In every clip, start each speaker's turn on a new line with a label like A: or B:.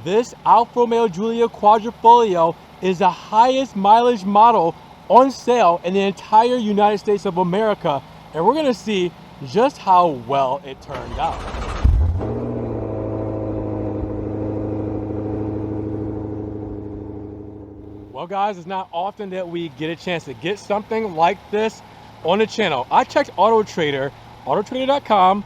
A: This Alfa Romeo Giulia Quadrifoglio is the highest mileage model on sale in the entire United States of America, and we're going to see just how well it turned out. Well guys, it's not often that we get a chance to get something like this on the channel. I checked autotrader.com,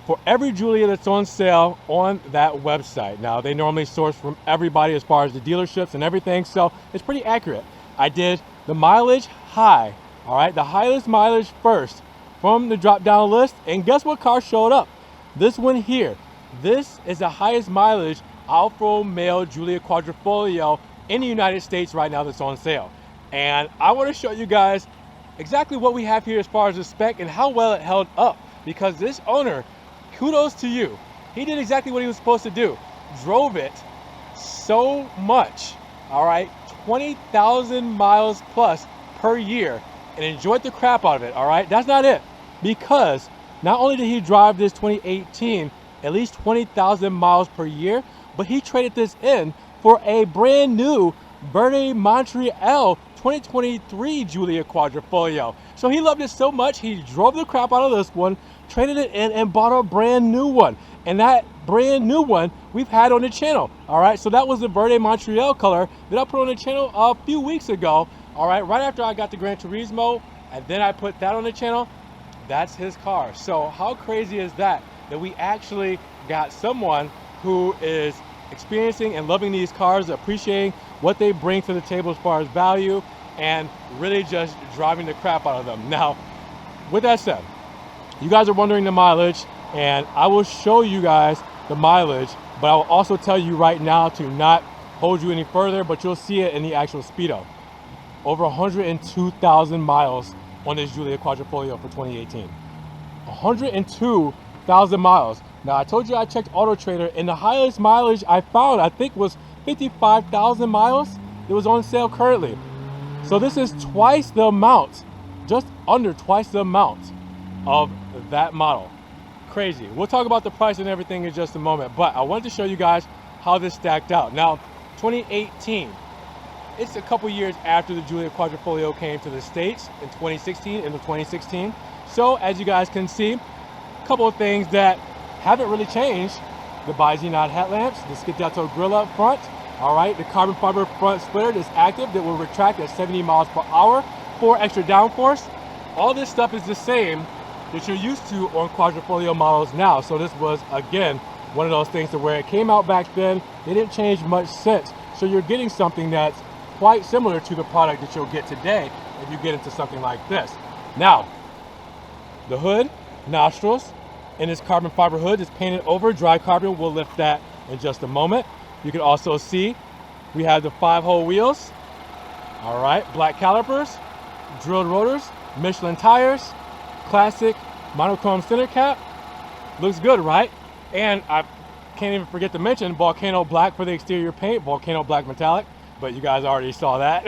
A: for every Giulia that's on sale on that website. Now, they normally source from everybody as far as the dealerships and everything, so it's pretty accurate. I did the mileage high, all right, the highest mileage first from the drop-down list, and guess what car showed up? This one here. This is the highest mileage Alfa Romeo Giulia Quadrifoglio in the United States right now that's on sale. And I want to show you guys exactly what we have here as far as the spec and how well it held up, because this owner, kudos to you. He did exactly what he was supposed to do. Drove it so much, all right, 20,000 miles plus per year, and enjoyed the crap out of it, all right? That's not it, because not only did he drive this 2018 at least 20,000 miles per year, but he traded this in for a brand new Verde Montreal 2023 Giulia Quadrifoglio. So he loved it so much, he drove the crap out of this one, traded it in, and bought a brand new one. And that brand new one we've had on the channel. All right, so that was the Verde Montreal color that I put on the channel a few weeks ago. All right, right after I got the Gran Turismo, and then I put that on the channel. That's his car. So how crazy is that we actually got someone who is experiencing and loving these cars, appreciating what they bring to the table as far as value, and really just driving the crap out of them. Now, with that said, you guys are wondering the mileage, and I will show you guys the mileage, but I will also tell you right now to not hold you any further, but you'll see it in the actual speedo. Over 102,000 miles on this Giulia Quadrifoglio for 2018. 102,000 miles. Now, I told you I checked AutoTrader, and the highest mileage I found, I think, was 55,000 miles. It was on sale currently. So this is twice the amount, just under twice the amount of that model. Crazy. We'll talk about the price and everything in just a moment, but I wanted to show you guys how this stacked out. Now, 2018, it's a couple years after the Giulia Quadrifoglio came to the States in 2016. So as you guys can see, a couple of things that haven't really changed. The Bi-Xenon headlamps, the Schiattato grill up front, all right, the carbon fiber front splitter is active that will retract at 70 miles per hour for extra downforce. All this stuff is the same that you're used to on Quadrifoglio models now. So this was, again, one of those things to where it came out back then, they didn't change much since. So you're getting something that's quite similar to the product that you'll get today if you get into something like this. Now, the hood, nostrils, and this carbon fiber hood is painted over. Dry carbon, we'll lift that in just a moment. You can also see we have the 5-hole wheels, all right, black calipers, drilled rotors, Michelin tires, classic monochrome center cap. Looks good, right? And I can't even forget to mention Volcano black for the exterior paint, Volcano black metallic, but you guys already saw that.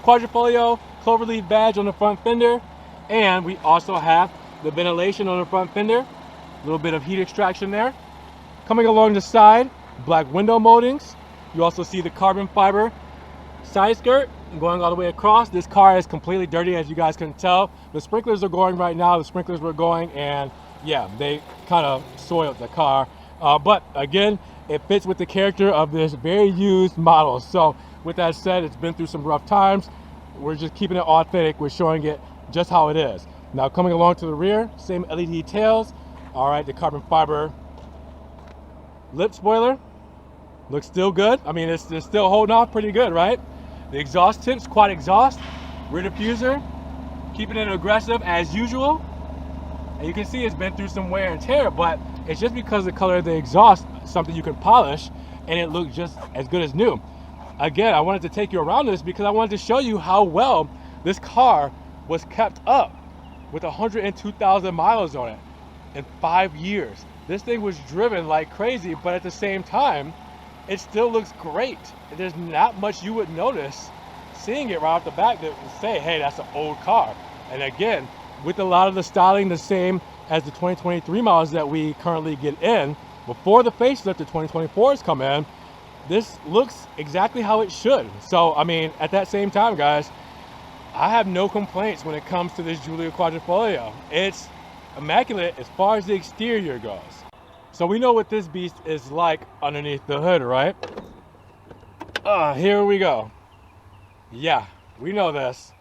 A: Quadrifoglio cloverleaf badge on the front fender, and we also have the ventilation on the front fender, a little bit of heat extraction there. Coming along the side, black window moldings. You also see the carbon fiber side skirt going all the way across. This car is completely dirty, as you guys can tell. The sprinklers are going right now. The sprinklers were going, and yeah, they kind of soiled the car. But again, it fits with the character of this very used model. So with that said, it's been through some rough times. We're just keeping it authentic. We're showing it just how it is. Now coming along to the rear, same LED tails. All right, the carbon fiber lip spoiler looks still good. I mean, it's still holding off pretty good, right? The exhaust tips, quad exhaust, rear diffuser, keeping it aggressive as usual. And you can see it's been through some wear and tear, but it's just because the color of the exhaust, something you can polish, and it looks just as good as new. Again, I wanted to take you around this because I wanted to show you how well this car was kept up with 102,000 miles on it in 5 years. This thing was driven like crazy, but at the same time, it still looks great. There's not much you would notice seeing it right off the back that would say, hey, that's an old car. And again, with a lot of the styling the same as the 2023 models that we currently get in, before the facelift, the 2024s come in, this looks exactly how it should. So, I mean, at that same time, guys, I have no complaints when it comes to this Giulia Quadrifoglio. It's immaculate as far as the exterior goes. So we know what this beast is like underneath the hood, right? Here we go. Yeah, we know this.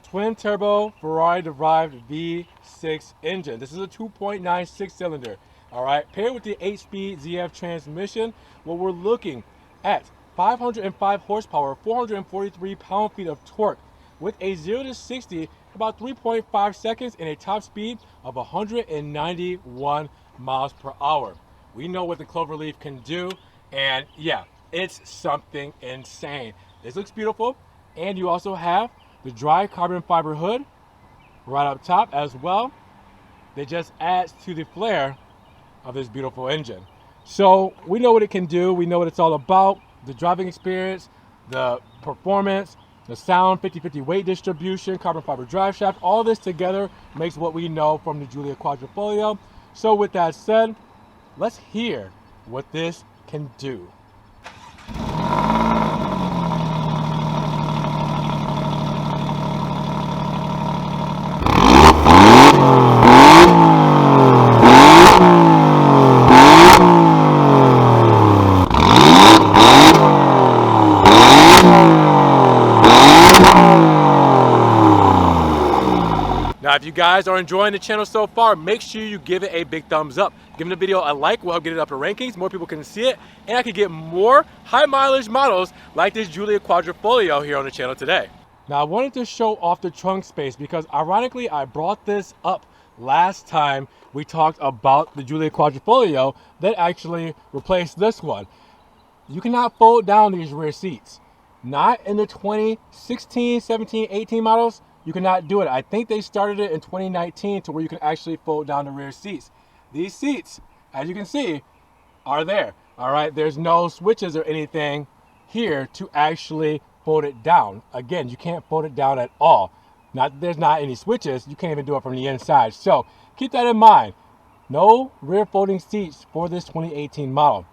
A: Twin turbo Ferrari derived V6 engine. This is a 2.96 cylinder. All right, paired with the 8-speed ZF transmission, what we're looking at 505 horsepower, 443 pound-feet of torque with a 0 to 60 about 3.5 seconds and a top speed of 191 miles per hour. We know what the Cloverleaf can do, and yeah, it's something insane. This looks beautiful, and you also have the dry carbon fiber hood right up top as well. That just adds to the flair of this beautiful engine. So we know what it can do. We know what it's all about. The driving experience, the performance, the sound, 50-50 weight distribution, carbon fiber drive shaft, all this together makes what we know from the Giulia Quadrifoglio. So with that said, let's hear what this can do. Now, if you guys are enjoying the channel so far, make sure you give it a big thumbs up. Giving the video a like will help get it up in rankings, more people can see it, and I can get more high mileage models like this Giulia Quadrifoglio here on the channel today. Now, I wanted to show off the trunk space because ironically, I brought this up last time we talked about the Giulia Quadrifoglio that actually replaced this one. You cannot fold down these rear seats. Not in the 2016, 17, 18 models. You cannot do it. I think they started it in 2019 to where you can actually fold down the rear seats. These seats, as you can see, are there. All right, there's no switches or anything here to actually fold it down. Again, you can't fold it down at all. There's not any switches. You can't even do it from the inside. So keep that in mind. No rear folding seats for this 2018 model.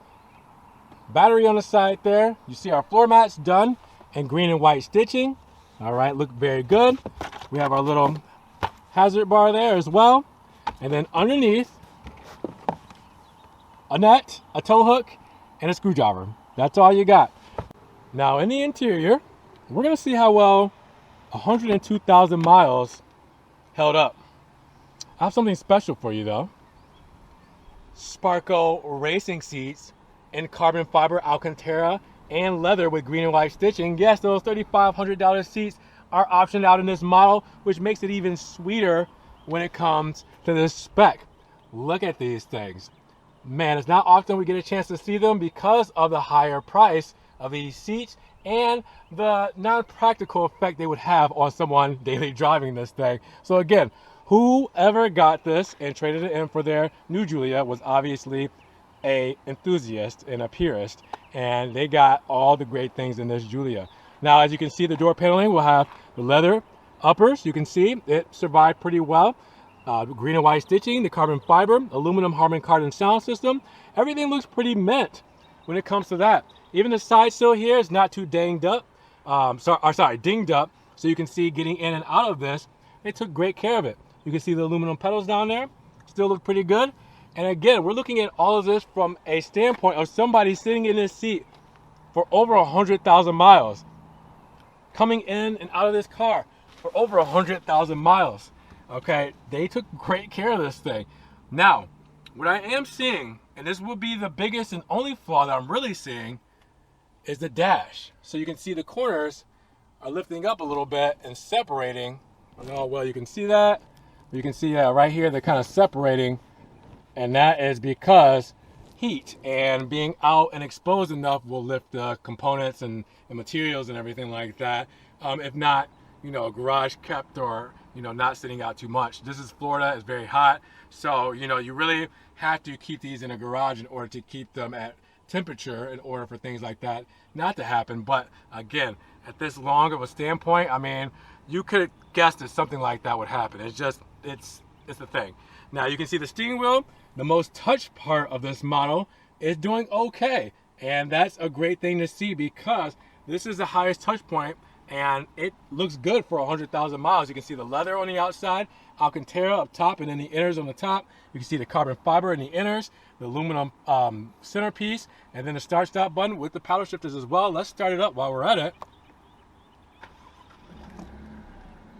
A: Battery on the side there. You see our floor mats done in green and white stitching. All right, look very good. We have our little hazard bar there as well. And then underneath, a nut, a tow hook, and a screwdriver. That's all you got. Now in the interior, we're gonna see how well 102,000 miles held up. I have something special for you though. Sparko racing seats in carbon fiber Alcantara and leather with green and white stitching. Yes, those $3,500 seats are optioned out in this model, which makes it even sweeter when it comes to this spec. Look at these things. Man, it's not often we get a chance to see them because of the higher price of these seats and the non-practical effect they would have on someone daily driving this thing. So again, whoever got this and traded it in for their new Giulia was obviously a enthusiast and a purist, and they got all the great things in this Giulia. Now, as you can see, the door paneling will have the leather uppers. You can see it survived pretty well. Green and white stitching, the carbon fiber, aluminum Harman Kardon sound system. Everything looks pretty mint when it comes to that. Even the side sill here is not too dinged up. Dinged up. So you can see getting in and out of this, they took great care of it. You can see the aluminum pedals down there, still look pretty good. And again, we're looking at all of this from a standpoint of somebody sitting in this seat for over 100,000 miles. Coming in and out of this car for over 100,000 miles. Okay, they took great care of this thing. Now, what I am seeing, and this will be the biggest and only flaw that I'm really seeing, is the dash. So you can see the corners are lifting up a little bit and separating. I don't know, well, you can see that. You can see right here, they're kind of separating. And that is because heat and being out and exposed enough will lift the components and materials and everything like that. If not, you know, garage kept or, you know, not sitting out too much. This is Florida, it's very hot. So, you know, you really have to keep these in a garage in order to keep them at temperature in order for things like that not to happen. But again, at this long of a standpoint, I mean, you could guess that something like that would happen. It's just, it's the thing. Now you can see the steering wheel. The most touched part of this model is doing okay. And that's a great thing to see because this is the highest touch point and it looks good for 100,000 miles. You can see the leather on the outside, Alcantara up top, and then the inners on the top. You can see the carbon fiber in the inners, the aluminum centerpiece, and then the start stop button with the paddle shifters as well. Let's start it up while we're at it.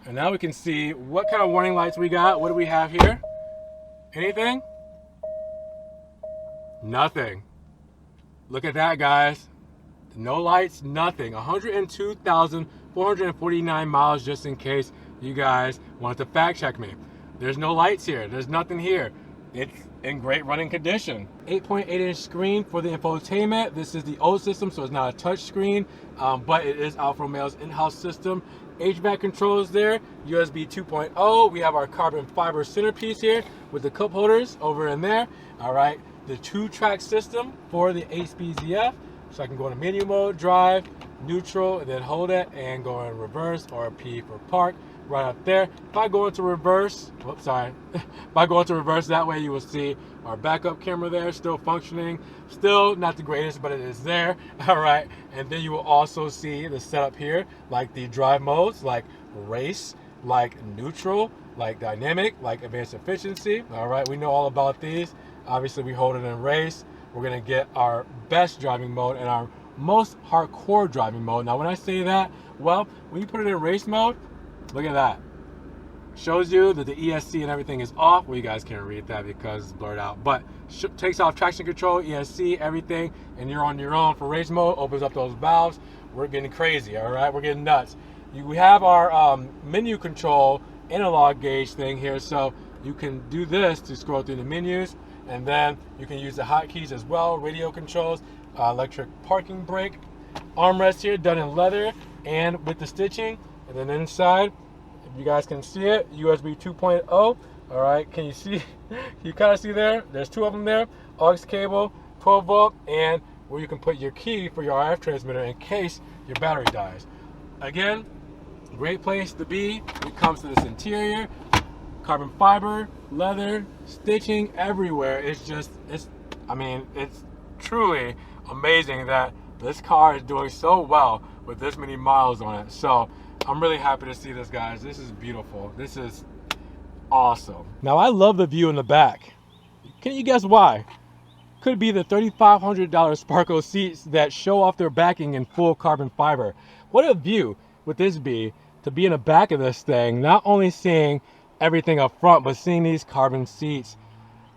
A: And now we can see what kind of warning lights we got. What do we have here? Anything? Nothing. Look at that, guys. No lights, nothing. 102,449 miles, just in case you guys wanted to fact check me. There's no lights here. There's nothing here. It's in great running condition. 8.8-inch screen for the infotainment. This is the old system, so it's not a touch screen, but it is Alfa Romeo's in-house system. HVAC controls there, USB 2.0. We have our carbon fiber centerpiece here with the cup holders over in there. All right, the 2-track system for the 8-speed ZF. So I can go into menu mode, drive, neutral, and then hold it and go in reverse, or P for park, right up there. If I go into reverse, whoops, sorry. If I go into reverse, that way you will see our backup camera there, still functioning. Still not the greatest, but it is there. All right, and then you will also see the setup here, like the drive modes, like race, like neutral, like dynamic, like advanced efficiency. All right, we know all about these. Obviously, we hold it in race. We're gonna get our best driving mode and our most hardcore driving mode. Now, when I say that, well, when you put it in race mode, look at that. Shows you that the ESC and everything is off. Well, you guys can't read that because it's blurred out, but takes off traction control, ESC, everything, and you're on your own for race mode. Opens up those valves. We're getting crazy, all right? We're getting nuts. We have our menu control analog gauge thing here, so you can do this to scroll through the menus, and then you can use the hotkeys as well, radio controls, electric parking brake, armrest here done in leather and with the stitching, and then inside, if you guys can see it, USB 2.0. All right, can you see? You kind of see there? There's 2 of them there. Aux cable, 12 volt, and where you can put your key for your RF transmitter in case your battery dies. Again, great place to be when it comes to this interior. Carbon fiber, leather, stitching everywhere. It's truly amazing that this car is doing so well with this many miles on it. So I'm really happy to see this, guys. This is beautiful. This is awesome. Now, I love the view in the back. Can you guess why? Could be the $3,500 Sparko seats that show off their backing in full carbon fiber. What a view would this be to be in the back of this thing, not only seeing everything up front, but seeing these carbon seats.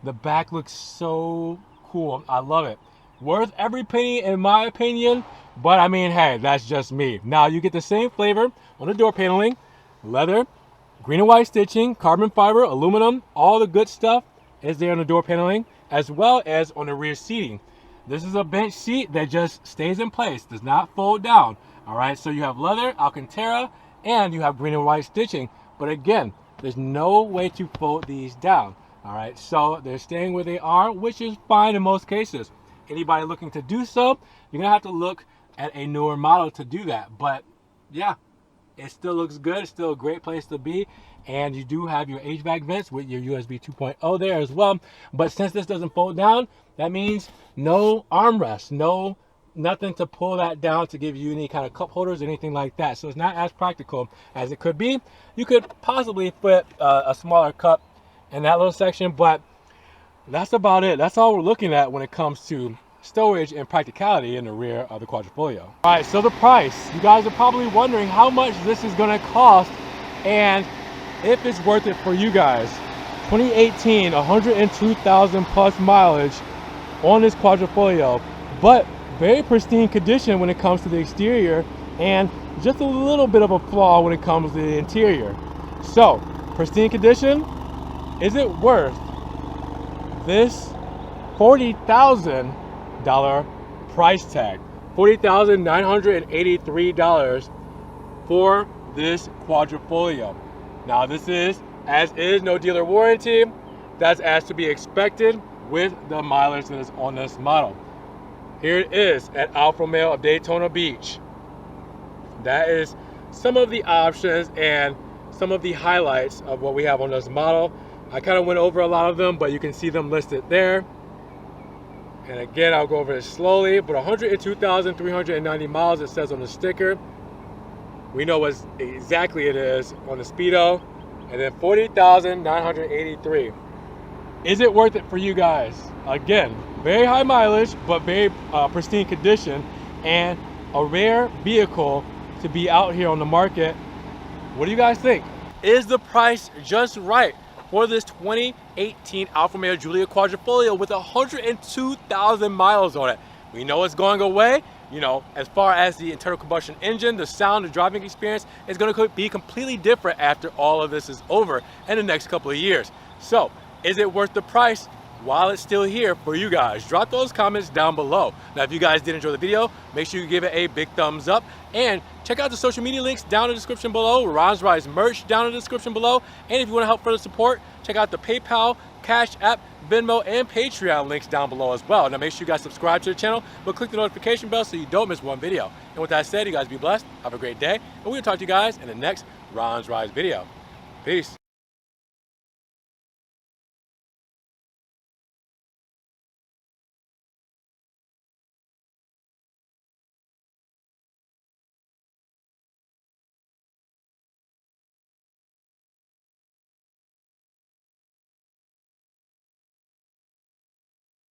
A: The back looks so cool. I love it. Worth every penny in my opinion, but I mean, hey, that's just me. Now you get the same flavor on the door paneling, leather, green and white stitching, carbon fiber, aluminum, all the good stuff is there on the door paneling, as well as on the rear seating. This is a bench seat that just stays in place, does not fold down. All right, so you have leather, Alcantara, and you have green and white stitching. But again, there's no way to fold these down. All right, so they're staying where they are, which is fine in most cases. Anybody looking to do so, you're gonna have to look at a newer model to do that. But yeah, it still looks good. It's still a great place to be. And you do have your HVAC vents with your USB 2.0 there as well. But since this doesn't fold down, that means no armrest, nothing to pull that down to give you any kind of cup holders or anything like that. So it's not as practical as it could be. You could possibly fit a smaller cup in that little section, but that's about it. That's all we're looking at when it comes to storage and practicality in the rear of the Quadrifoglio. All right, so the price. You guys are probably wondering how much this is gonna cost and if it's worth it for you guys. 2018, 102,000 plus mileage on this Quadrifoglio, but very pristine condition when it comes to the exterior and just a little bit of a flaw when it comes to the interior. So, pristine condition, is it worth this $40,000 price tag? $40,983 for this Quadrifoglio. Now this is, as is, no dealer warranty. That's as to be expected with the mileage that is on this model. Here it is at Alfa Romeo of Daytona Beach. That is some of the options and some of the highlights of what we have on this model. I kind of went over a lot of them, but you can see them listed there. And again, I'll go over this slowly, but 102,390 miles it says on the sticker. We know what exactly it is on the speedo. And then 40,983. Is it worth it for you guys? Again, very high mileage, but very pristine condition, and a rare vehicle to be out here on the market. What do you guys think? Is the price just right for this 2018 Alfa Romeo Giulia Quadrifoglio with 102,000 miles on it? We know it's going away. You know, as far as the internal combustion engine, the sound, the driving experience is going to be completely different after all of this is over in the next couple of years. So, is it worth the price while it's still here for you guys? Drop those comments down below. Now, if you guys did enjoy the video, make sure you give it a big thumbs up, and check out the social media links down in the description below, Ron's Rides merch down in the description below, and if you want to help further support, check out the PayPal, Cash App, Venmo, and Patreon links down below as well. Now make sure you guys subscribe to the channel, but click the notification bell so you don't miss one video. And with that said, you guys be blessed, have a great day, and we'll talk to you guys in the next Ron's Rides video. Peace.